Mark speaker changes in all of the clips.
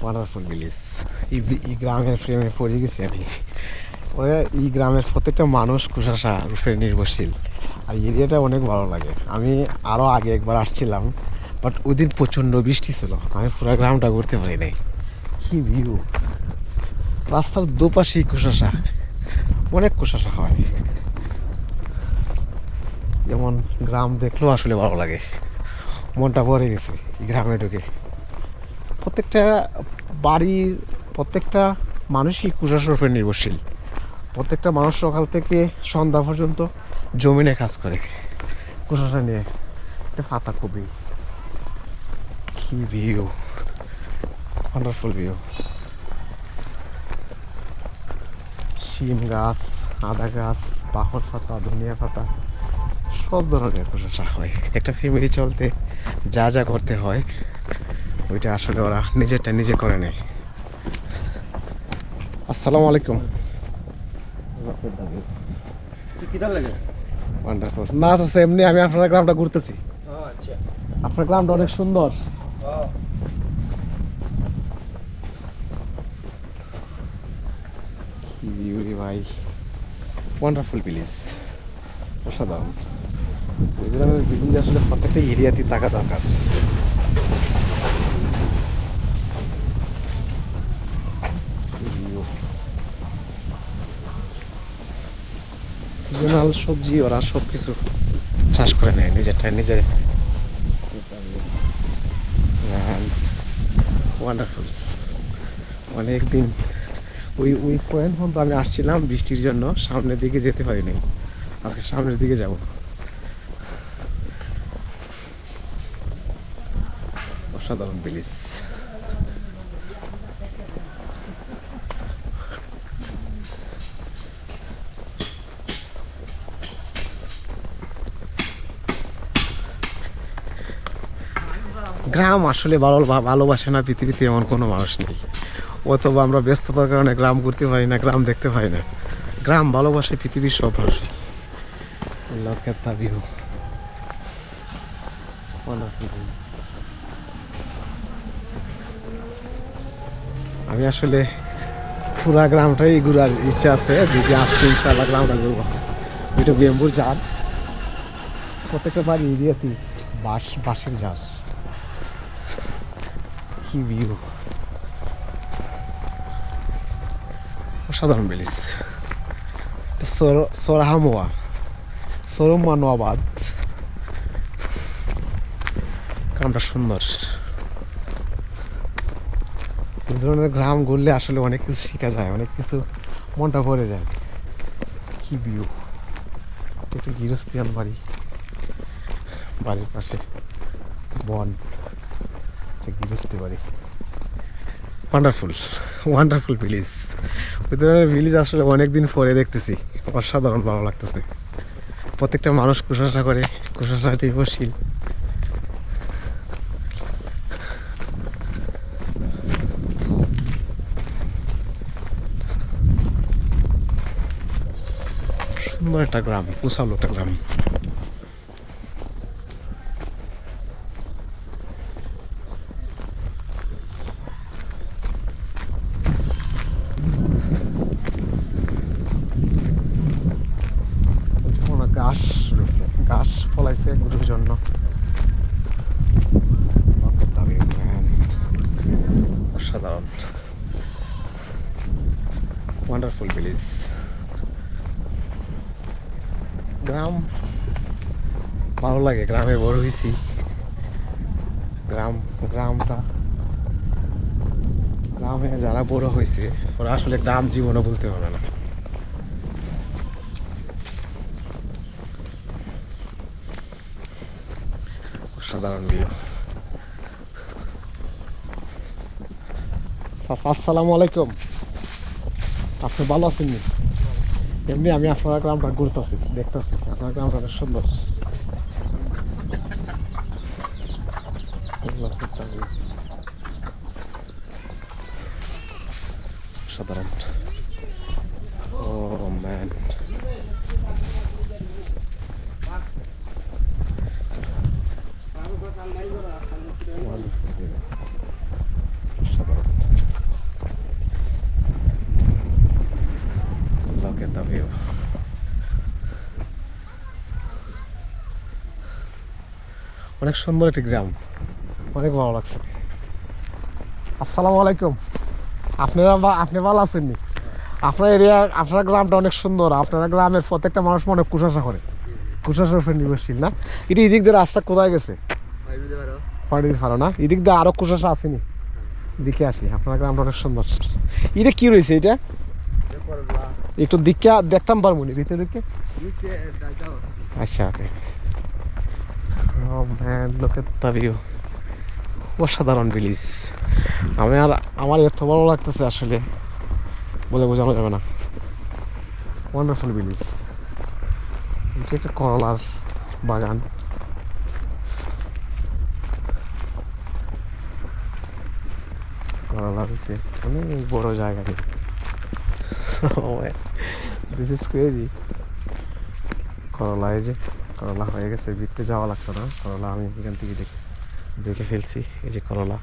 Speaker 1: Wonderful village. এই গ্রামের প্রেমে পড়ে গেছি আমি। ওরা এই গ্রামের প্রত্যেকটা মানুষ কুশাশা রূপে নির্ভরশীল, আর এরিয়াটা অনেক ভালো লাগে। আমি আরও আগে একবার আসছিলাম, বাট ওই দিন প্রচণ্ড বৃষ্টি ছিল, আমি পুরো গ্রামটা ঘুরতে পারি নাই। কি ভিউ! রাস্তার দুপাশেই কুশাশা, অনেক কুশাশা হয়। যেমন গ্রাম দেখলেও আসলে ভালো লাগে, মনটা ভরে গেছে এই গ্রামে ঢুকে। প্রত্যেকটা বাড়ির প্রত্যেকটা মানুষই কুশাশার উপরে নির্ভরশীল। প্রত্যেকটা মানুষ সকাল থেকে সন্ধ্যা পর্যন্ত জমিনে কাজ করে কুশাশা নিয়ে। একটা পাতাকপি, কি ভিউ! Wonderful view. শিম গাছ, আদা গাছ, বাহর পাতা, ধনিয়া পাতা, সব ধরনের কুশাশা হয়। একটা ফ্যামিলি চলতে যা যা করতে হয় ওইটা আসলে ওরা নিজেরটা নিজে করে নেয়। আসসালামু আলাইকুম। ওয়ান্ডারফুল। নাচ আছে এমনি, আমি আপনার গ্রামটা ঘুরতেছি। আপনার গ্রামটা অনেক সুন্দর। ভাই, ওয়ান্ডারফুল ভিলেজ, অসাধারণ। এই গ্রামের বিভিন্ন আসলে প্রত্যেকটা এরিয়াতে থাকা দরকার। সিজনাল সবজি ওরা সব কিছু চাষ করে নেয় নিজেরটা নিজে। ওয়ান্ডারফুল। অনেকদিন ওই পয়েন্ট পর্যন্ত আমি আসছিলাম বৃষ্টির জন্য, সামনের দিকে যেতে পারিনি। আজকে সামনের দিকে যাব। অসাধারণ ভিলেজ। গ্রাম আসলে ভালোবাসে না পৃথিবীতে এমন কোনো মানুষ নেই। অথবা আমরা ব্যস্ততার কারণে গ্রাম ঘুরতে পারি না, গ্রাম দেখতে পাই না। গ্রাম ভালোবাসে পৃথিবীর সব মানুষই। আমি আসলে পুরা গ্রামটাই ঘুরার ইচ্ছা আছে, দিদি আজকে ইনশাআল্লাহ গ্রামটা ঘুরবো। ওইটা বেম্বুর জাত, প্রত্যেকটা বাড়ি এরিয়াতে বাঁশের জাস। কি ভিউ! অসাধারণ ভিলেজ। সরমা নোয়াবাদ গ্রামটা সুন্দর। এই ধরনের গ্রাম ঘুরলে আসলে অনেক কিছু শেখা যায়, অনেক কিছু মনটা ভরে যায়। কি ভিউ! একটু গৃহস্থিয়ান বাড়ি, বাড়ির পাশে বন, গৃহস্থী বাড়ি। Wonderful, wonderful village. ওই ধরনের ভিলেজ আসলে অনেকদিন পরে দেখতেছি, অসাধারণ ভালো লাগতেছে। প্রত্যেকটা মানুষ কুশাশা করে, কুশাশা নির্ভরশীল। সুন্দর একটা গ্রাম, কুশাল একটা গ্রাম। ঘাস রয়েছে, ঘাস ফলাইছে গরুর জন্য। অসাধারণ, ওয়ান্ডারফুল ভিলেজ। গ্রাম ভালো লাগে, গ্রামে বড় হয়েছি। গ্রামে যারা বড় হয়েছে ওরা আসলে গ্রাম জীবনও বলতে পারবে না। অসাধারণ ভিউ। আসসালামু আলাইকুম। আপনি ভালো আছেন? এমনি আমি আপনার গ্রামটা ঘুরতেছি, দেখতেছি আপনার গ্রামটা অনেক সুন্দর। সাধারণ। ও ম্যান, সাধারণ। অনেক সুন্দর একটি গ্রাম, অনেক ভালো লাগছে। আসসালামু আলাইকুম। আপনি ভালো আছেন নি? আপনার এরিয়া, আপনার গ্রামটা অনেক সুন্দর। আপনার গ্রামের প্রত্যেকটা মানুষ মনে কুশাসা করে, কুশাসার উপর নির্ভরশীল না? এদিক দিয়ে রাস্তা কোথায় গেছে? পাড়ির ফাড়ো না, এদিক দিয়ে আরো কুশাসা আসেনি। দিকে আসি, আপনার গ্রামটা অনেক সুন্দর। এটা কি রয়েছে এটা? একটু দিকে দেখতাম পারবো নি ভিতরে দিকে? আচ্ছা, ওকে। Oh man, look at the view. অসাধারণ ভিলেজ। আমার এত ভালো লাগতেছে আসলে বলে বোঝানো যাবে না। Wonderful village. এটা একটা করলার বাগান। করলা হয়েছে অনেক বড় জায়গা। This is crazy. করলা, এই যে করলা হয়ে গেছে, ভিতরে যাওয়া লাগতো না। করলা আমি এখান থেকে দেখে ফেলছি। এই যে করলা।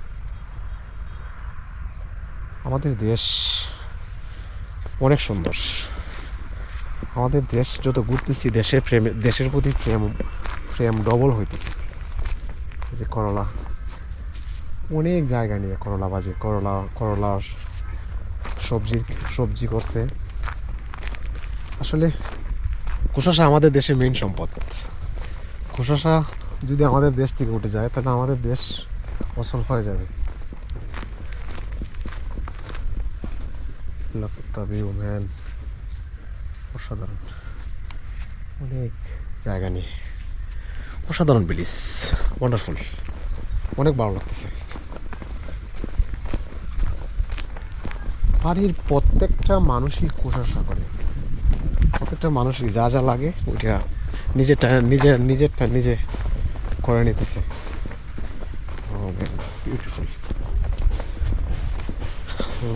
Speaker 1: আমাদের দেশ অনেক সুন্দর। আমাদের দেশ যত ঘুরতেছি দেশের প্রতি প্রেম ডবল হইতেছে। এই যে করলা, অনেক জায়গা নিয়ে করলা বাজে, করলার সবজি করতে। আসলে কুশাসা আমাদের দেশের মেইন সম্পদ। কুশাসা যদি আমাদের দেশ থেকে উঠে যায় তাহলে আমাদের দেশ অচল হয়ে যাবে। অসাধারণ, অনেক জায়গা নিয়ে অসাধারণ ভিলেজ, ওয়ান্ডারফুল, অনেক ভালো লাগতেছে। বাড়ির প্রত্যেকটা মানুষই কুশাসা করে, প্রত্যেকটা মানুষই যা যা লাগে ওইটা নিজেরটা নিজে করে নিতেছে। Beautiful,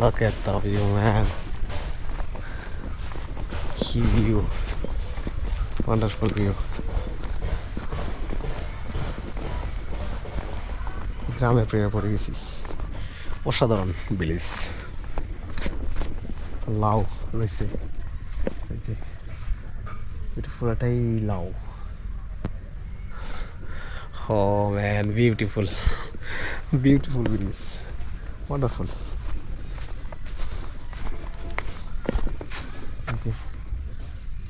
Speaker 1: look at the view, man. কি ভিউ, ওয়ান্ডারফুল ভিউ। গ্রামের প্রেমে পড়ে গেছি। অসাধারণ ভিলেজ। লাউ রয়েছে, এটা পুরাটাই লাউ। Oh man, beautiful, beautiful village, wonderful.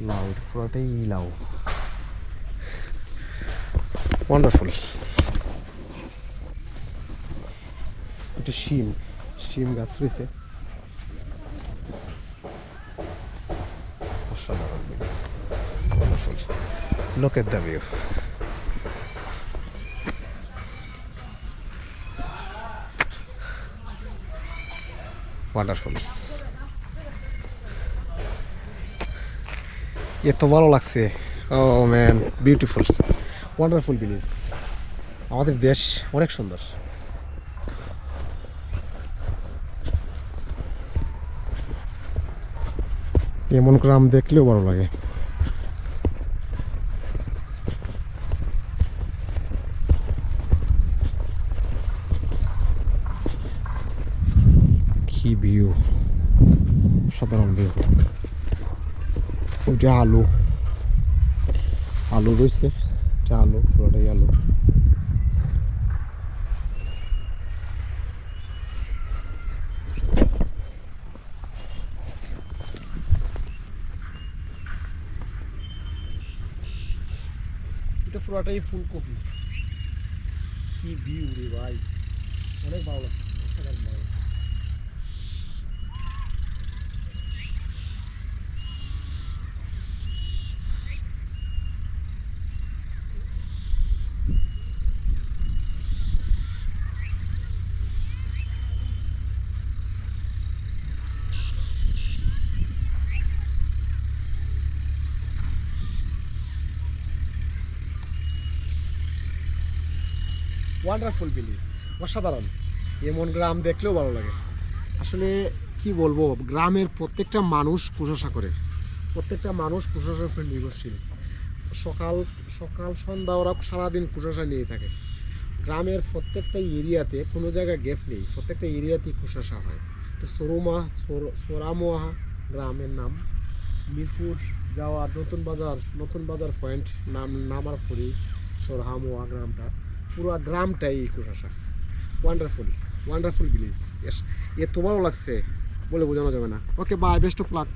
Speaker 1: লাউ, এটা পুরাটাই লাউ, wonderful. এটা শিম গাছ রয়েছে। অসাধারণ, wonderful. Look at the view. Wonderful. এত ভালো লাগছে। ও ম্যান, বিউটিফুল, ওয়ান্ডারফুল ভিলেজ। আমাদের দেশ অনেক সুন্দর। এমন গ্রাম দেখলেও ভালো লাগে। কি ভিউ, সাধারণ ভিউ। ওইটা আলু রয়েছে, এটা আলু, পুরোটাই আলু। এটা পুরোটাই ফুলকপি। কি ভিউ রে ভাই, অনেক ভালো লাগছে, অসাধারণ ভালো লাগছে। ওয়ান্ডারফুল ভিলেজ, অসাধারণ। এমন গ্রাম দেখলেও ভালো লাগে। আসলে কি বলবো, গ্রামের প্রত্যেকটা মানুষ কুশাসা করে, প্রত্যেকটা মানুষ কুশাসার উপর নির্ভরশীল। সকাল সকাল সন্ধ্যা ওরা সারাদিন কুশাসা নিয়ে থাকে। গ্রামের প্রত্যেকটা এরিয়াতে কোনো জায়গায় গ্যাপ নেই, প্রত্যেকটা এরিয়াতেই কুশাসা হয়। তো সোরামোয়া গ্রামের নাম। মিরপুর যাওয়ার নতুন বাজার পয়েন্ট নামার পরেই সোরহামোয়া গ্রামটা। পুরো গ্রামটাই কুয়াশা। Wonderful wonderful village. এত ভালো লাগছে বলে বোঝানো যাবে না। Okay bye, best of luck.